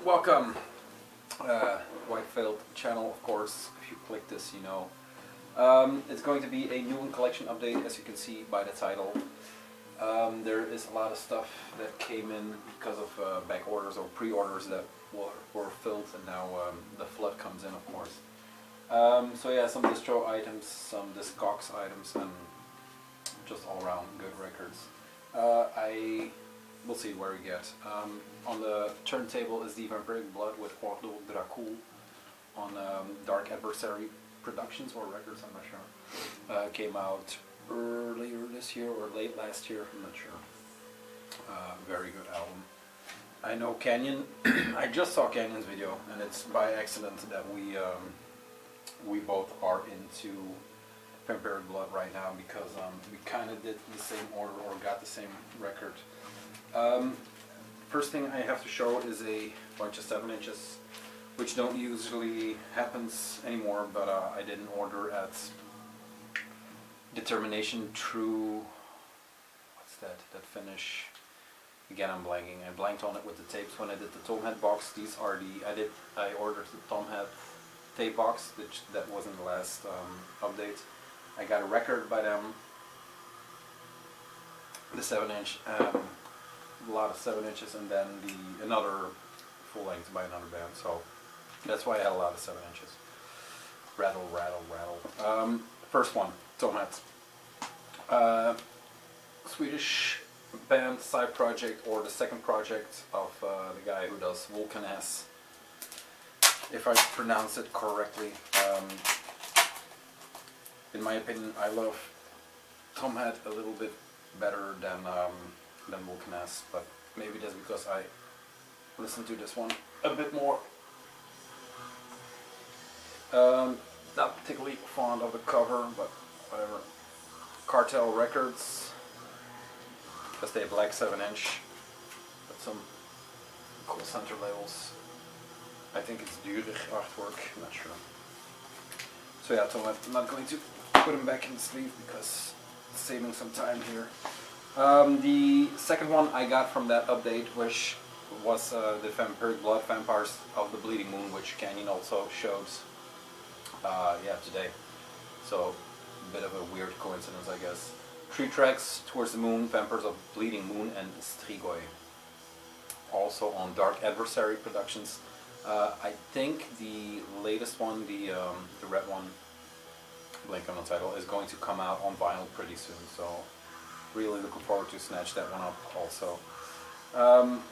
Welcome, White Filth channel, of course. If you click this, you know. It's going to be a new collection update, as you can see by the title. There is a lot of stuff that came in because of back orders or pre-orders that were filled, and now the flood comes in, of course. So yeah, some distro items, some discogs items, and just all around good records. We'll see where we get. On the turntable is the Vampiric Blood with Orgy of Carrion on Dark Adversary Productions or Records, I'm not sure. Came out earlier this year or late last year, I'm not sure. Very good album. I know Canyon, I just saw Canyon's video, and it's by accident that we both are into Vampiric Blood right now, because we kind of did the same order or got the same record. First thing I have to show is a bunch of 7 inches, which don't usually happens anymore, but I did an order at Determination True, what's that finish? Again, I'm blanking. I blanked on it with the tapes when I did the Tomhead box. These are I ordered the Tomhead tape box, that was in the last update. I got a record by them, the 7 inch, a lot of 7 inches, and then another full length by another band, so that's why I had a lot of 7 inches. Rattle, rattle, rattle. First one, Tomhead. Swedish band, side project, or the second project of the guy who does Volcanes, if I pronounce it correctly. In my opinion, I love Tomhead a little bit better than Volcanes, but maybe that's because I listen to this one a bit more. Not particularly fond of the cover, but whatever. Cartel Records, just a black 7 inch with some cool center labels. I think it's Duurder artwork, I'm not sure. So yeah, Tomhead, I'm not going to put him back in the sleeve because it's saving some time here. The second one I got from that update, which was the Vampiric Blood Vampires of the Bleeding Moon, which Canyon also showed today. So a bit of a weird coincidence, I guess. 3 tracks, Towards the Moon, Vampires of Bleeding Moon, and Strigoi. Also on Dark Adversary Productions. I think the latest one, the red one, blank on the title, is going to come out on vinyl pretty soon, so really looking forward to snatch that one up also.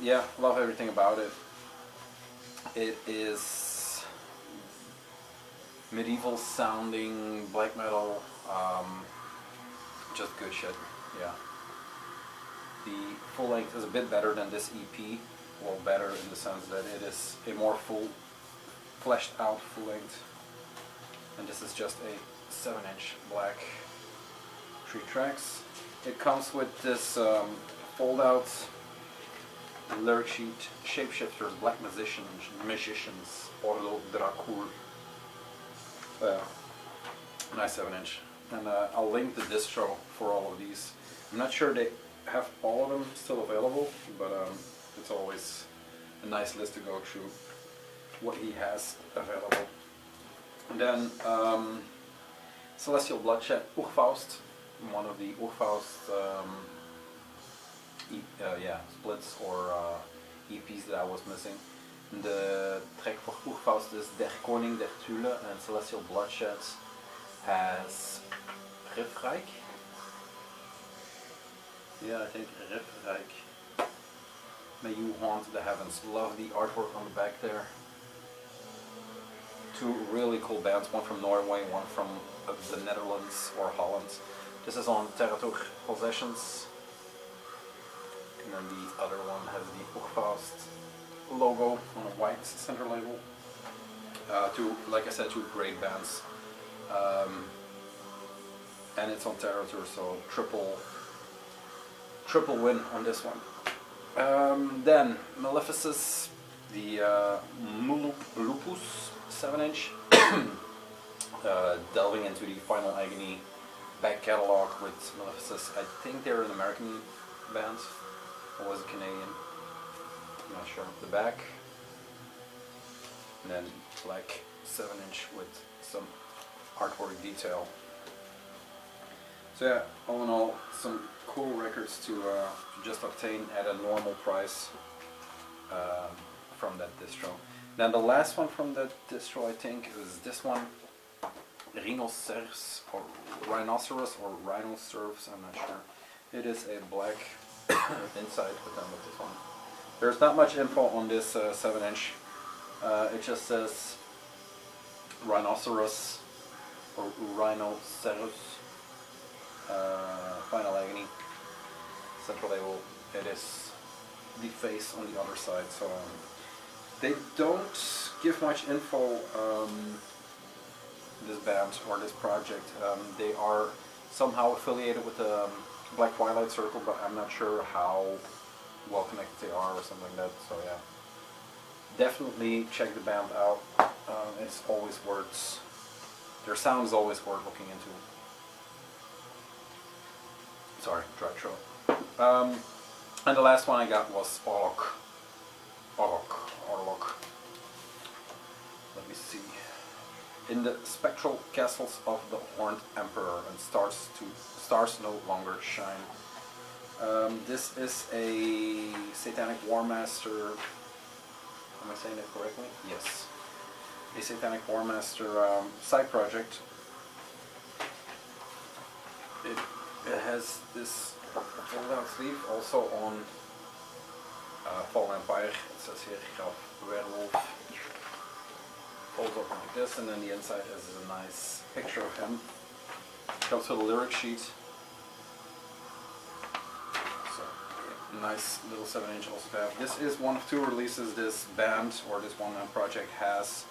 Yeah, love everything about it. It is medieval sounding black metal, just good shit, yeah. The full length is a bit better than this EP, well, better in the sense that it is a more fleshed out full length, and this is just a 7 inch black, 3 tracks. It comes with this fold out lyric sheet, Shapeshifters, Black Magicians, Orgy of Carrion. Nice 7 inch. And I'll link the distro for all of these. I'm not sure they have all of them still available, but it's always a nice list to go through what he has available. And then Celestial Bloodshed, Ungfell, one of the Ungfell splits or EPs that I was missing. The track for Ungfell is Der Koning der Thule, and Celestial Bloodshed has Riffreich. Yeah, I think Riffreich. May You Haunt the Heavens. Love the artwork on the back there. 2 really cool bands, one from Norway, one from the Netherlands or Holland. This is on Territory Possessions. And then the other one has the Ungfell logo on a white center label. 2, like I said, 2 great bands. And it's on Territory, so triple win on this one. Then Maleficus, the Lupus 7 inch, delving into the Final Agony back catalog with Maleficus. I think they're an American band, or was it Canadian? I'm not sure. The back and then black 7-inch with some artwork detail. So yeah, all in all, some cool records to just obtain at a normal price from that distro. Then the last one from that distro, I think, is this one, Rhinoceros or Rhinoceros, I'm not sure. It is a black inside with them with this one. There's not much info on this 7-inch. It just says Rhinoceros or Rhinoceros. Final Agony central label. It is the face on the other side, so they don't give much info. This band or this project, they are somehow affiliated with the Black Twilight Circle, but I'm not sure how well connected they are or something like that. So yeah, definitely check the band out. It's always worth. Their sound is always worth looking into. Sorry, dry throat. And the last one I got was Orlok. Let me see. In the spectral castles of the Horned Emperor, and stars no longer shine. This is a Satanic War Master. Am I saying that correctly? Yes. A Satanic War Master side project. It has this fold-down sleeve, also on Fallen Empire. It says here, Graf Werewolf. Folds open like this, and then the inside is a nice picture of him. Comes with a lyric sheet. So, yeah, nice little 7-inch also to have. This is one of 2 releases this band, or this one-man project has.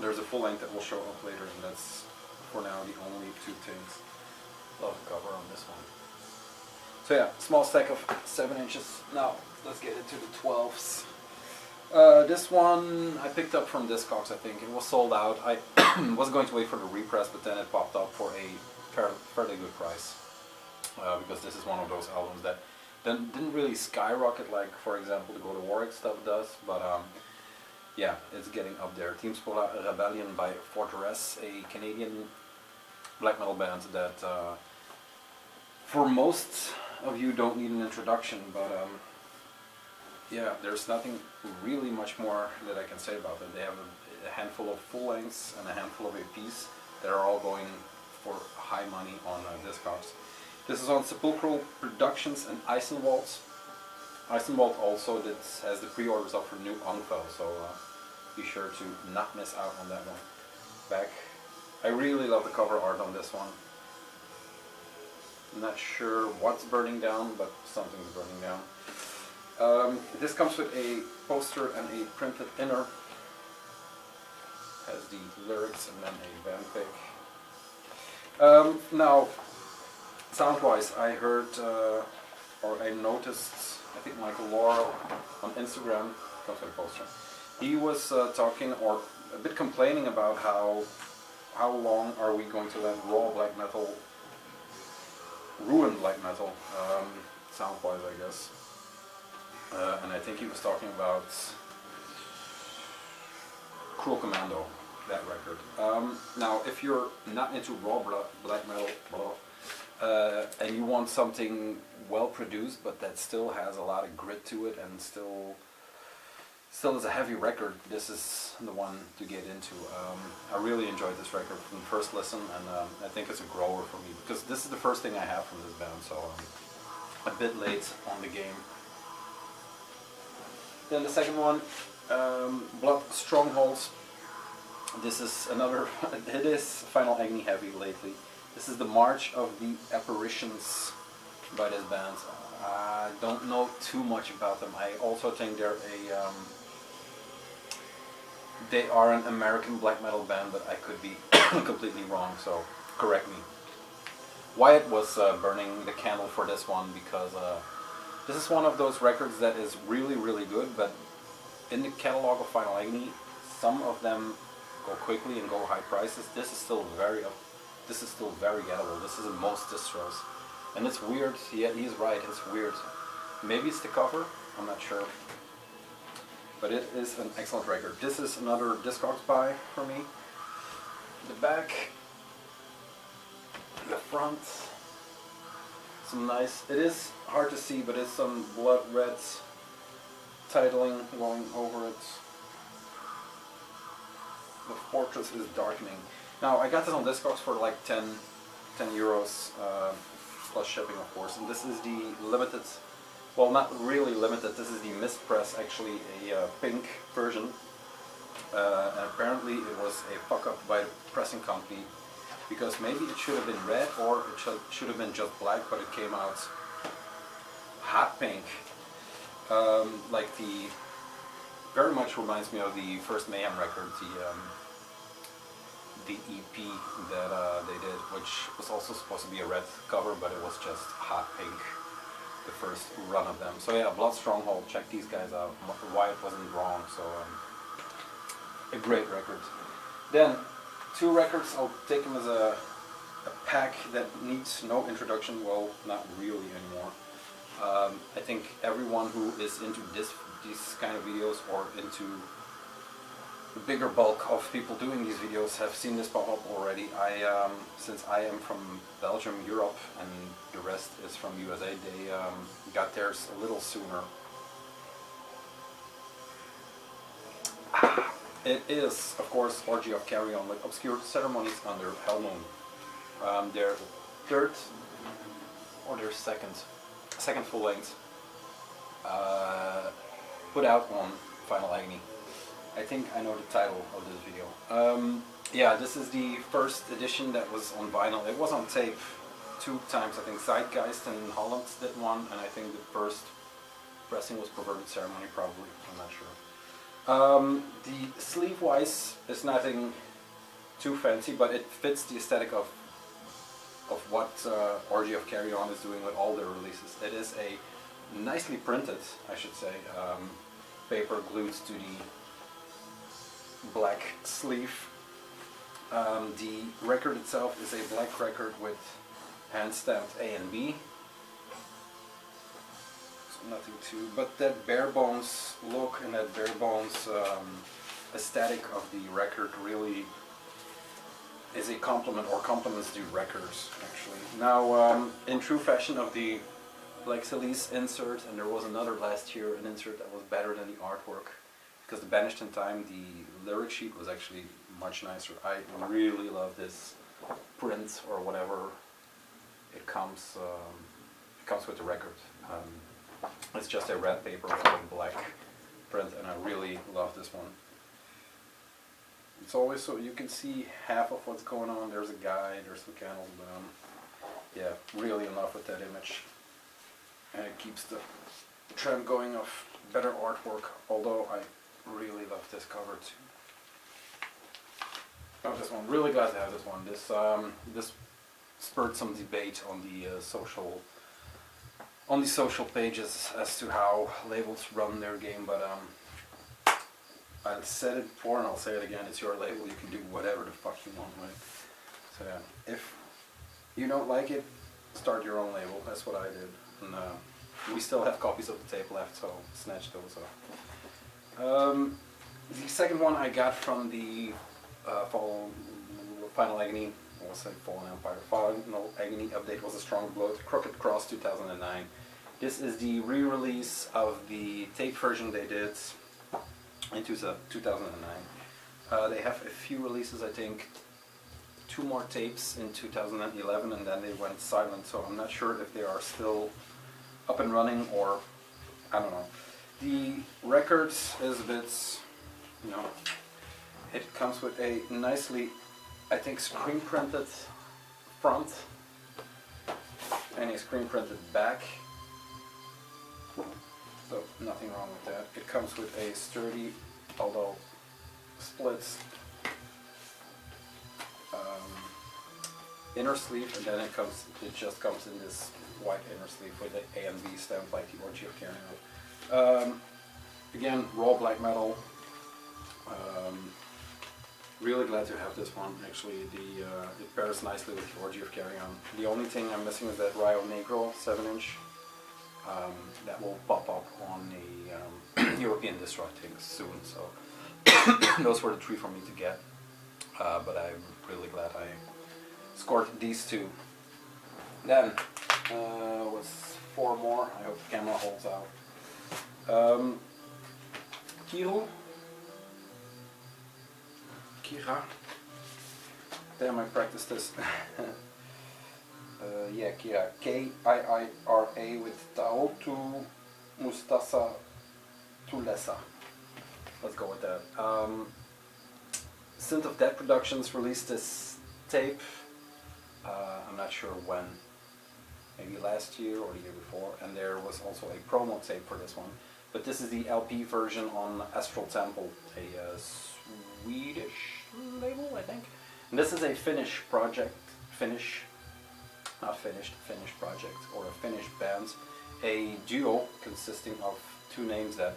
There's a full length that will show up later, and that's for now the only 2 things. Love the cover on this one. So yeah, small stack of 7 inches. Now let's get into the 12s. This one I picked up from Discogs, I think. It was sold out. I was going to wait for the repress, but then it popped up for a fairly good price. Because this is one of those albums that didn't really skyrocket like, for example, the Go to Warwick stuff does, but yeah, it's getting up there. Team Spola Rebellion by Forteresse, a Canadian black metal band that for most of you don't need an introduction, but yeah, there's nothing really much more that I can say about them. They have a handful of full lengths and a handful of EPs that are all going for high money on Discogs. This is on Sepulchral Productions and Eisenwald. Eisenwald also has the pre-orders up for new Ungfell, so be sure to not miss out on that one. Back. I really love the cover art on this one. I'm not sure what's burning down, but something's burning down. This comes with a poster and a printed inner. Has the lyrics and then a band pic. Now, sound-wise, I heard, or I noticed, I think Michael Laurel on Instagram, comes with a poster. He was talking, or a bit complaining about how long are we going to let raw black metal ruin black metal, sound-wise, I guess. And I think he was talking about Cruel Commando, that record. Now, if you're not into raw black metal, and you want something well produced, but that still has a lot of grit to it, and still is a heavy record, this is the one to get into. I really enjoyed this record from the first listen, and I think it's a grower for me, because this is the first thing I have from this band, so I'm a bit late on the game. Then the second one, Stronghold. This is another, it is Final Agony heavy lately. This is the March of the Apparitions by this band. I don't know too much about them. I also think they are an American black metal band, but I could be completely wrong, so correct me. Wyatt was burning the candle for this one because this is one of those records that is really, really good, but in the catalog of Final Agony, some of them go quickly and go high prices. This is still very gettable. This is in most distros. And it's weird, yeah, he's right, it's weird. Maybe it's the cover, I'm not sure. but it is an excellent record. This is another discogs buy for me. The back, the front, some nice, it is hard to see, but it's some blood red titling going over it. The Forteresse is darkening. Now I got this on discogs for like 10 euros plus shipping, of course, and this is the limited, well, not really limited, this is the mispress, actually a pink version, and apparently it was a fuck up by the pressing company, because maybe it should have been red or it should have been just black, but it came out hot pink. Like the, very much reminds me of the first Mayhem record, the EP that they did, which was also supposed to be a red cover, but it was just hot pink, the first run of them. So yeah, Stronghold, check these guys out, why it wasn't wrong, so a great record. Then, two records, I'll take them as a pack that needs no introduction, well, not really anymore. I think everyone who is into these kind of videos, or into the bigger bulk of people doing these videos, have seen this pop up already. Since I am from Belgium, Europe, and the rest is from USA, they got theirs a little sooner. It is, of course, Orgy of Carrion with Obscure Ceremonies under Hell Moon. Their third, or their second full length, put out on Final Agony. I think I know the title of this video. Yeah, this is the first edition that was on vinyl. It was on tape 2 times. I think Zeitgeist in Holland did one, and I think the first pressing was Perverted Ceremony, probably. I'm not sure. The sleeve-wise is nothing too fancy, but it fits the aesthetic of what Orgy of Carrion is doing with all their releases. It is a nicely printed, I should say, paper glued to the black sleeve. The record itself is a black record with hand stamped A and B. So nothing too, but that bare bones look and that bare bones aesthetic of the record really is a compliment, or compliments the records actually. Now, in true fashion of the Black Celeste insert, and there was another last year, an insert that was better than the artwork, because the Banished in Time, the lyric sheet was actually much nicer. I really love this print, or whatever it comes with the record. It's just a red paper with a black print, and I really love this one. It's always so you can see half of what's going on. There's a guy, there's some candles, but yeah, really in love with that image. And it keeps the trend going of better artwork, although I really love this cover too. Oh, this one, really glad to have this one. This spurred some debate on the social pages as to how labels run their game, but I said it before and I'll say it again, it's your label, you can do whatever the fuck you want, right? So yeah, if you don't like it, start your own label, that's what I did. And we still have copies of the tape left, so snatch those up. The second one I got from the Final Agony, I was saying Fallen Empire, Final Agony update was a Stronghold, Crooked Cross 2009. This is the re-release of the tape version they did in 2009. They have a few releases, I think 2 more tapes in 2011, and then they went silent, so I'm not sure if they are still up and running, or I don't know. The record is a bit, you know, it comes with a nicely, I think, screen printed front and a screen printed back. So nothing wrong with that. It comes with a sturdy, although splits, inner sleeve, and then it just comes in this white inner sleeve with the A and B stamp like the Orgy of Carrion. Again, raw black metal. Really glad to have this one. Actually, it pairs nicely with the Orgy of Carrion. The only thing I'm missing is that Rio Negro 7-inch. That will pop up on the European distro, I think, soon. So those were the 3 for me to get. But I'm really glad I scored these 2. Then was 4 more. I hope the camera holds out. Kira. Damn, I practiced this. Yeah, Kira. K-I-I-R-A with Taotu Mustasa Tulesa. Let's go with that. Synth of Dead Productions released this tape. I'm not sure when. Maybe last year or the year before. And there was also a promo tape for this one. But this is the LP version on Astral Temple, a Swedish label, I think. And this is a Finnish project. Finnish project, or a Finnish band. A duo consisting of 2 names that,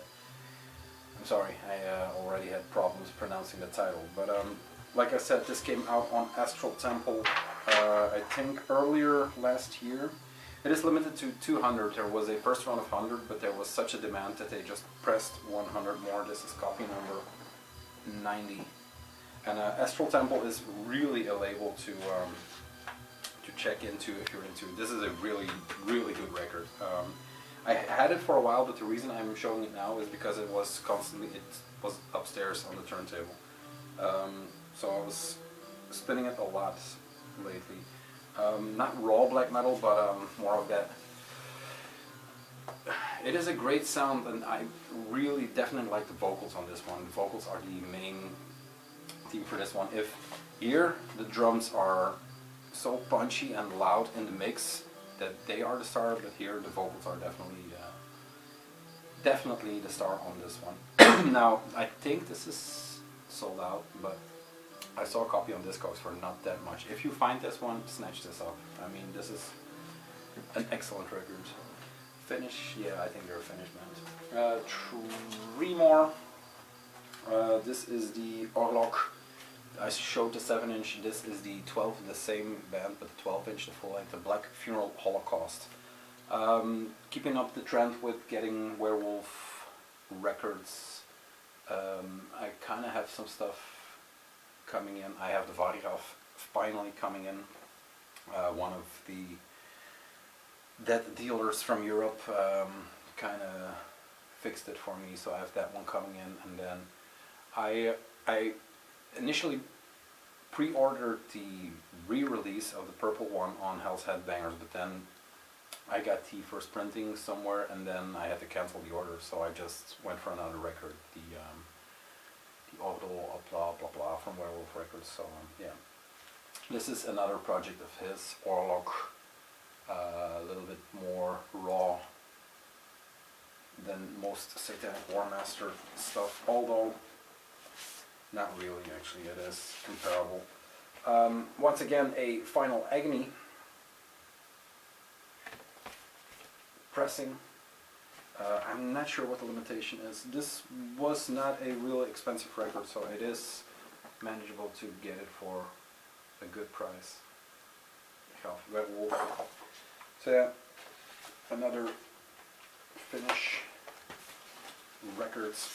I'm sorry, I already had problems pronouncing the title. But like I said, this came out on Astral Temple, I think earlier last year. It is limited to 200. There was a first run of 100, but there was such a demand that they just pressed 100 more. This is copy number 90. And Astral Temple is really a label to check into if you're into. This is a really good record. I had it for a while, but the reason I'm showing it now is because it was upstairs on the turntable. So I was spinning it a lot lately. Not raw black metal, but more of that. It is a great sound, and I really definitely like the vocals on this one. The vocals are the main theme for this one. If here the drums are so punchy and loud in the mix that they are the star, but here the vocals are definitely the star on this one. Now I think this is sold out, but I saw a copy on discogs for not that much. If you find this one, snatch this up. I mean, this is an excellent record. Finnish, yeah, I think they're a Finnish band. 3 more. This is the Orlok. I showed the 7-inch. This is the 12, the same band, but the 12-inch, the full length, the Black Funeral Holocaust. Keeping up the trend with getting Werewolf records. I kind of have some stuff coming in. I have the Varigaf finally coming in. One of the dead dealers from Europe kind of fixed it for me, so I have that one coming in. And then I initially pre-ordered the re-release of the purple one on Hell's Headbangers, but then I got the first printing somewhere, and then I had to cancel the order, so I just went for another record, the Ordo blah blah blah from Werewolf Records. So yeah, this is another project of his, Orlok, a little bit more raw than most Satanic Warmaster stuff, although not really, actually. It is comparable. Once again, a Final Agony pressing. I'm not sure what the limitation is. This was not a really expensive record, so it is manageable to get it for a good price. Werewolf. So yeah, another Finnish records.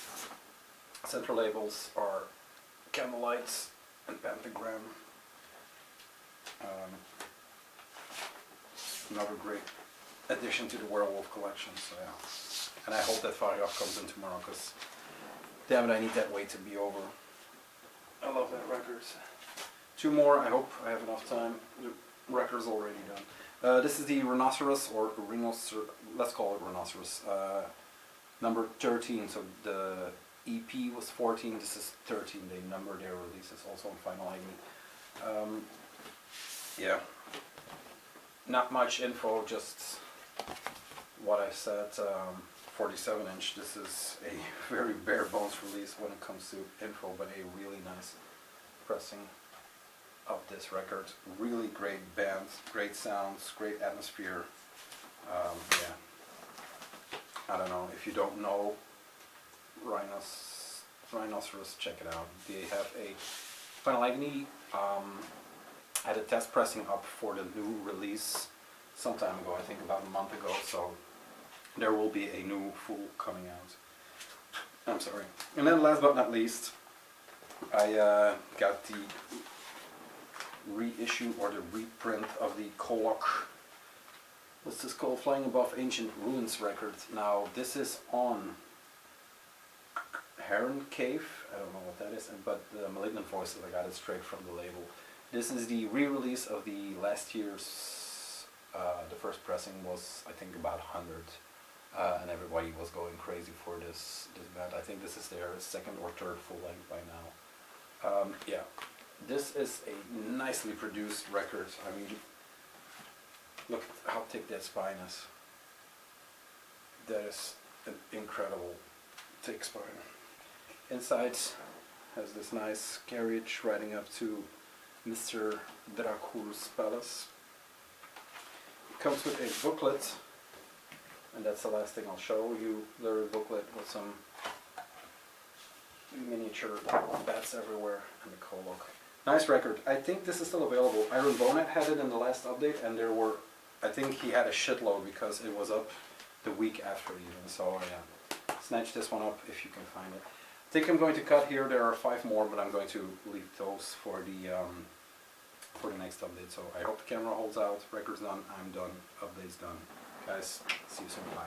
Central labels are Candlelights and Pentagram. Another great addition to the Werewolf collection, so yeah. And I hope that Varigaf comes in tomorrow, because damn it, I need that wait to be over. I love that record. 2 more, I hope I have enough time. The record's already done. This is the Rhinoceros, or Rhinoceros, let's call it Rhinoceros, number 13, so the EP was 14, this is 13, they number their releases also on Final Agony. Yeah, not much info, just what I said. 47-inch, this is a very bare bones release when it comes to info, but a really nice pressing of this record. Really great band, great sounds, great atmosphere. Yeah, I don't know, if you don't know Rhinoceros, check it out. They have a Final Agony had a test pressing up for the new release some time ago, I think about a month ago, so there will be a new full coming out. I'm sorry. And then last but not least, I got the reissue or the reprint of the Kolok. What's this called? Flying Above Ancient Ruins Records. Now this is on Heron Cave. I don't know what that is, but the Malignant Voices, I got it straight from the label. This is the re-release of the last year's. The first pressing was, I think, about 100. And everybody was going crazy for this band. I think this is their second or third full length by now. Yeah, this is a nicely produced record. I mean, look at how thick that spine is. That is an incredible thick spine. Inside has this nice carriage riding up to Mr. Dracula's palace. It comes with a booklet. And that's the last thing I'll show you, the booklet with some miniature bats everywhere and the Kolok. Nice record. I think this is still available. Iron Bonet had it in the last update, and there were, I think he had a shitload because it was up the week after even. So yeah, snatch this one up if you can find it. I think I'm going to cut here. There are 5 more, but I'm going to leave those for the next update. So I hope the camera holds out. Record's done. I'm done. Update's done. Guys, see you soon. Bye.